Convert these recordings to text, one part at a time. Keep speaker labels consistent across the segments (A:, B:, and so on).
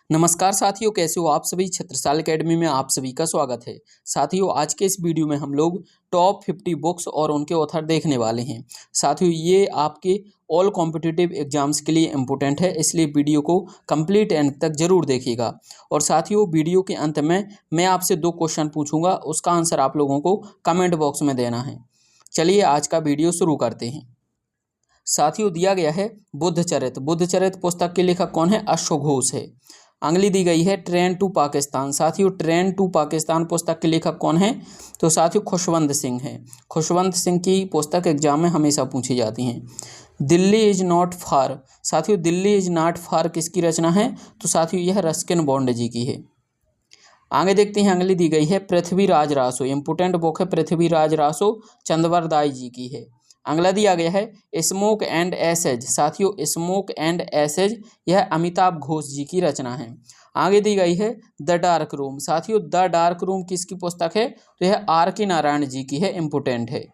A: नमस्कार साथियों, कैसे हो आप सभी। छत्रसाल एकेडमी में आप सभी का स्वागत है। साथियों, आज के इस वीडियो में हम लोग टॉप 50 बुक्स और उनके ऑथर देखने वाले हैं। साथियों, ये आपके ऑल कॉम्पिटिटिव एग्जाम्स के लिए इम्पोर्टेंट है, इसलिए वीडियो को कंप्लीट एंड तक जरूर देखिएगा। और साथियों, वीडियो के अंत में मैं आपसे 2 क्वेश्चन पूछूंगा, उसका आंसर आप लोगों को कमेंट बॉक्स में देना है। चलिए आज का वीडियो शुरू करते हैं। साथियों, दिया गया है बुद्धचरित। बुद्धचरित पुस्तक के लेखक कौन है? अश्व घोष है। अगली दी गई है ट्रेन टू पाकिस्तान। साथियों, ट्रेन टू पाकिस्तान पुस्तक के लेखक कौन है? तो साथियों खुशवंत सिंह है। खुशवंत सिंह की पुस्तक एग्जाम में हमेशा पूछी जाती हैं। Delhi is not far. साथियों, दिल्ली इज नॉट फार किसकी रचना है? तो साथियों यह रस्किन बॉन्ड जी की है। आगे देखते हैं, अगली दी गई है पृथ्वीराज रासो। इंपोर्टेंट बुक है, पृथ्वीराज रासो चंद्रवर दाई जी की है। अगला दिया गया है स्मोक एंड एसेज। साथियों, स्मोक एंड एसेज यह अमिताभ घोष जी की रचना है। आगे दी गई है द डार्क रूम। साथियों, द डार्क रूम किसकी पुस्तक है? तो यह आर के नारायण जी की है, इंपोर्टेंट है।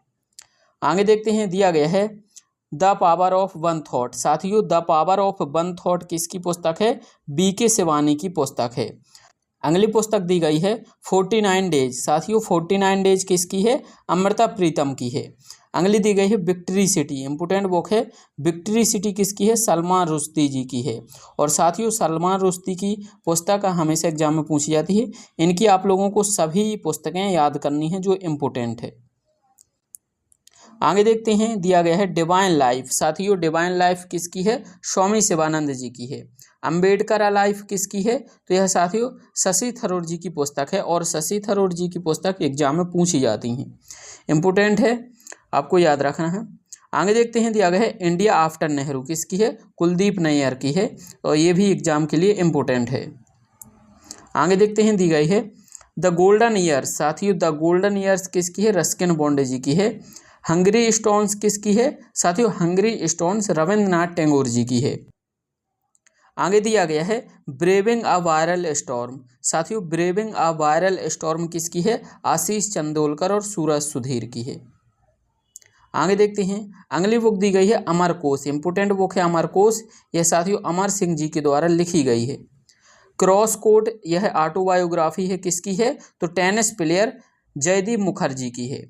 A: आगे देखते हैं, दिया गया है the power of one thought. साथियों, the power of one thought किसकी पुस्तक है? बी के शिवानी की पुस्तक है। अगली पुस्तक दी गई है 49 डेज। साथियों, 49 डेज किसकी है? अमृता प्रीतम की है। अगली दी गई है विक्ट्री सिटी। इंपोर्टेंट बुक है। विक्ट्री सिटी किसकी है? सलमान रुश्दी जी की है। और साथियों, सलमान रुश्दी की पुस्तक हमेशा एग्जाम में पूछी जाती है। इनकी आप लोगों को सभी पुस्तकें याद करनी है जो इम्पोर्टेंट है। आगे देखते हैं, दिया गया है डिवाइन लाइफ। साथियों, डिवाइन लाइफ किसकी है? स्वामी शिवानंद जी की है। अंबेडकर लाइफ किसकी है? तो यह साथियों शशि थरूर जी की पुस्तक है, और शशि थरूर जी की पुस्तक एग्जाम में पूछी जाती हैं, इंपोर्टेंट है, आपको याद रखना है। आगे देखते हैं, दिया गया है इंडिया आफ्टर नेहरू किसकी है? कुलदीप नैयर की है, और ये भी एग्जाम के लिए इम्पोर्टेंट है। आगे देखते हैं, दी गई है द गोल्डन ईयर्स। साथियों, द गोल्डन ईयर्स किसकी है? रस्किन बॉन्ड जी की है। हंगरी स्टोन्स किसकी है? साथियों, हंगरी स्टोन्स रविंद्रनाथ टैगोर जी की है। आगे दिया गया है ब्रेविंग अ वायरल स्टॉर्म। साथियों, ब्रेविंग अ वायरल स्टॉर्म किसकी है? आशीष चंदोलकर और सूरज सुधीर की है। आगे देखते हैं, अगली बुक दी गई है अमरकोश। इंपोर्टेंट बुक है अमरकोश। यह साथियों अमर सिंह जी के द्वारा लिखी गई है। क्रॉस कोर्ट यह ऑटोबायोग्राफी है, किसकी है? तो टेनिस प्लेयर जयदीप मुखर्जी की है।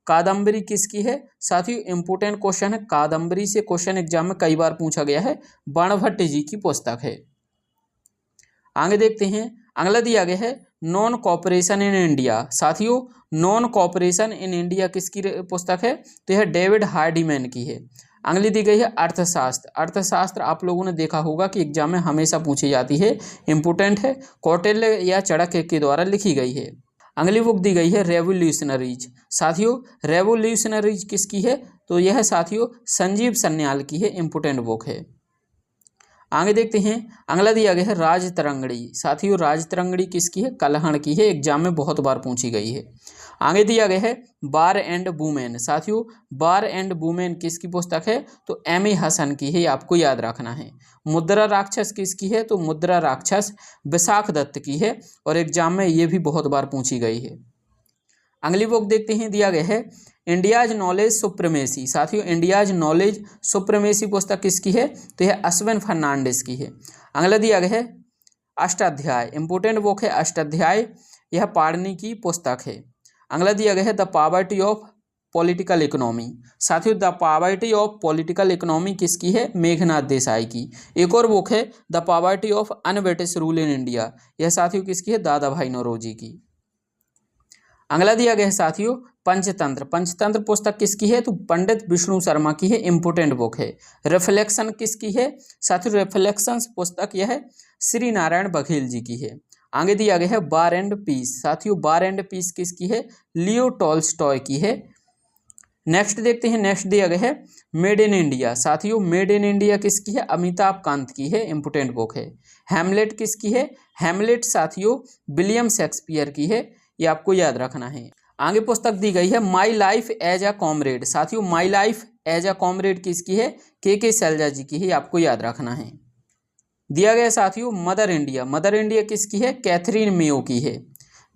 A: कादम्बरी किसकी है? साथियों इंपोर्टेंट क्वेश्चन है, कादम्बरी से क्वेश्चन एग्जाम में कई बार पूछा गया है, बाणभट्ट जी की पुस्तक है। आगे देखते हैं, अगला दिया गया है नॉन कॉपरेशन इन इंडिया। साथियों, नॉन कॉपरेशन इन इंडिया किसकी पुस्तक है? तो यह डेविड हार्डीमैन की है। अगली दी गई है अर्थशास्त्र। अर्थशास्त्र आप लोगों ने देखा होगा कि एग्जाम में हमेशा पूछी जाती है, इंपोर्टेंट है, कौटिल्य या चाणक्य के द्वारा लिखी गई है। अगली बुक दी गई है रेवोल्यूशनरीज। साथियों, रेवोल्यूशनरीज किसकी है? तो यह साथियों संजीव सन्याल की है, इंपोर्टेंट बुक है। आगे देखते हैं, अगला दिया गया है राजतरंगड़ी। साथियों, राजतरंगड़ी किसकी है? कलहण की है, एग्जाम में बहुत बार पूछी गई है। आगे दिया गया है बार एंड वुमेन। साथियों, बार एंड वुमेन किसकी पुस्तक है? तो एमी हसन की है, आपको याद रखना है। मुद्रा राक्षस किसकी है? तो मुद्रा राक्षस विशाख दत्त की है, और एग्जाम में ये भी बहुत बार पूछी गई है। अगली बुक देखते हैं, दिया गया है इंडियाज नॉलेज सुप्रीमेसी। साथियों, इंडियाज नॉलेज सुप्रीमेसी पुस्तक किसकी है? तो यह अश्विन फर्नांडिस की है। अगला दिया गया है अष्टाध्याय। इंपोर्टेंट बुक है अष्टाध्याय, यह पाणिनि की पुस्तक है। अगला दिया गया है the poverty of political economy. साथियों, the poverty of political economy किसकी है? मेघनाथ देसाई की। एक और बुक है the poverty of unBritish rule in India, यह साथियों किसकी है? दादा भाई नौरोजी की। अगला दिया गया है साथियों पंचतंत्र। पंचतंत्र पुस्तक किसकी है? तो पंडित विष्णु शर्मा की है, इंपोर्टेंट बुक है। रिफ्लेक्शन किसकी है? साथियों, रिफ्लेक्शंस पुस्तक यह है श्री नारायण बघेल जी की है। आगे दिया गया है बार एंड पीस। साथियों, बार एंड पीस किसकी है? लियो टॉल्स्टॉय की है। नेक्स्ट देखते हैं, नेक्स्ट दिया गया है मेड इन इंडिया। साथियों, मेड इन इंडिया किसकी है? अमिताभ कांत की है, इंपोर्टेंट बुक है। हैमलेट किसकी है? हैमलेट साथियों विलियम शेक्सपियर की है, ये आपको याद रखना है। आगे पुस्तक दी गई है my life as a comrade. साथियों, my life as a comrade किसकी है? के शैलजा जी की है, आपको याद रखना है। दिया गया साथियों मदर इंडिया। मदर इंडिया किसकी है? कैथरीन मेयो की है।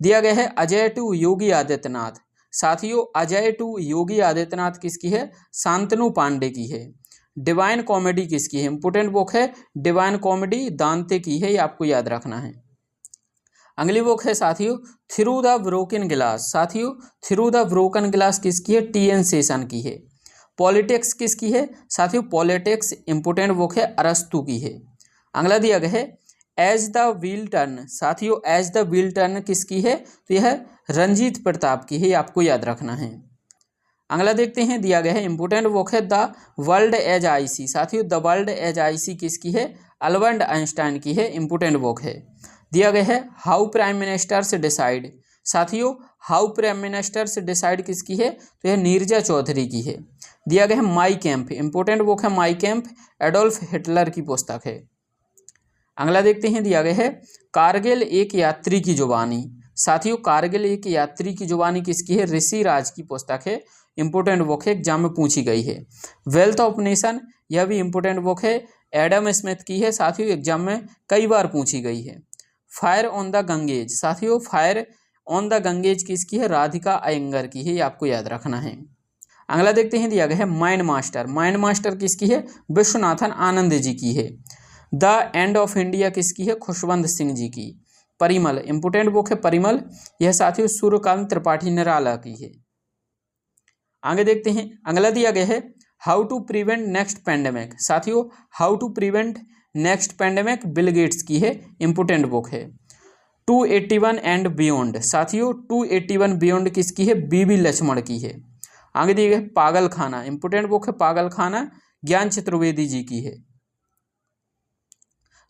A: दिया गया है अजय टू योगी आदित्यनाथ। साथियों, अजय टू योगी आदित्यनाथ किसकी है? शांतनु पांडे की है। डिवाइन कॉमेडी किसकी है? इंपोर्टेंट बुक है डिवाइन कॉमेडी, दांते की है, ये आपको याद रखना है। अगली बुक है साथियों थ्रू द ब्रोकन ग्लास। साथियों थ्रू द ब्रोकन ग्लास किसकी है? टी.एन. शेषन की है। पॉलिटिक्स किसकी है? साथियों पॉलिटिक्स इंपोर्टेंट बुक है अरस्तु की है। अगला दिया गया है एज द व्हील टर्न। साथियों एज द व्हील टर्न किसकी है? तो यह रंजीत प्रताप की है, ये आपको याद रखना है। अगला देखते हैं, दिया गया है इंपोर्टेंट बुक है द वर्ल्ड एज आई सी। साथियों द वर्ल्ड एज आई सी किसकी है? अल्बर्ट आइंस्टाइन की है, इंपोर्टेंट बुक है। दिया गया है हाउ प्राइम मिनिस्टर्स डिसाइड। साथियों हाउ प्राइम मिनिस्टर्स डिसाइड किसकी है? तो यह नीरजा चौधरी की है। दिया गया है माई कैंप, इंपोर्टेंट बुक है माई कैंप, एडोल्फ हिटलर की पुस्तक है। अगला देखते हैं, दिया गया है कारगिल एक यात्री की जुबानी। साथियों कारगिल एक यात्री की जुबानी किसकी है? ऋषि राज की पुस्तक है, इंपोर्टेंट बुक है, एग्जाम में पूछी गई है। वेल्थ ऑफ नेशन, यह भी इंपोर्टेंट बुक है, एडम स्मिथ की है। साथियों एग्जाम में कई बार पूछी गई है। Fire on the Ganges. साथियों फायर ऑन द गंगेज किसकी है? राधिका अयंगर की है, ये आपको याद रखना है। अगला देखते हैं, दिया गया है माइंड मास्टर। माइंड मास्टर किसकी है? विश्वनाथन आनंद जी की है। द एंड ऑफ इंडिया किसकी है? खुशवंत सिंह जी की। परिमल, इंपोर्टेंट बुक है परिमल, यह साथियों सूर्यकांत त्रिपाठी निराला की है। आगे देखते हैं, अगला दिया गया है how to prevent next pandemic. साथियों how to prevent next pandemic Bill Gates की है, इंपोर्टेंट बुक है। 281 एंड बियॉन्ड। साथियों 281 बियॉन्ड किसकी है? बीबी लक्ष्मण की है। आगे दिए गए पागल खाना, इंपोर्टेंट बुक है पागल खाना, ज्ञान चतुर्वेदी जी की है।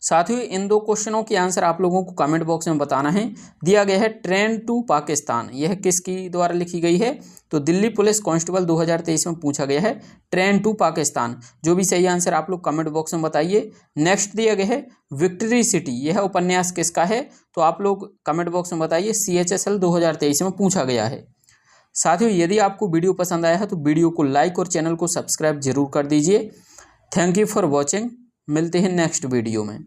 A: साथियों इन दो क्वेश्चनों के आंसर आप लोगों को कमेंट बॉक्स में बताना है। दिया गया है ट्रेन टू पाकिस्तान, यह किसकी द्वारा लिखी गई है? तो दिल्ली पुलिस कांस्टेबल 2023 में पूछा गया है ट्रेन टू पाकिस्तान। जो भी सही आंसर आप लोग कमेंट बॉक्स में बताइए। नेक्स्ट दिया गया है विक्ट्री सिटी, यह उपन्यास किसका है? तो आप लोग कमेंट बॉक्स में बताइए, CHSL 2023 में पूछा गया है। साथियों यदि आपको वीडियो पसंद आया है तो वीडियो को लाइक और चैनल को सब्सक्राइब जरूर कर दीजिए। Thank you for watching. मिलते हैं नेक्स्ट वीडियो में।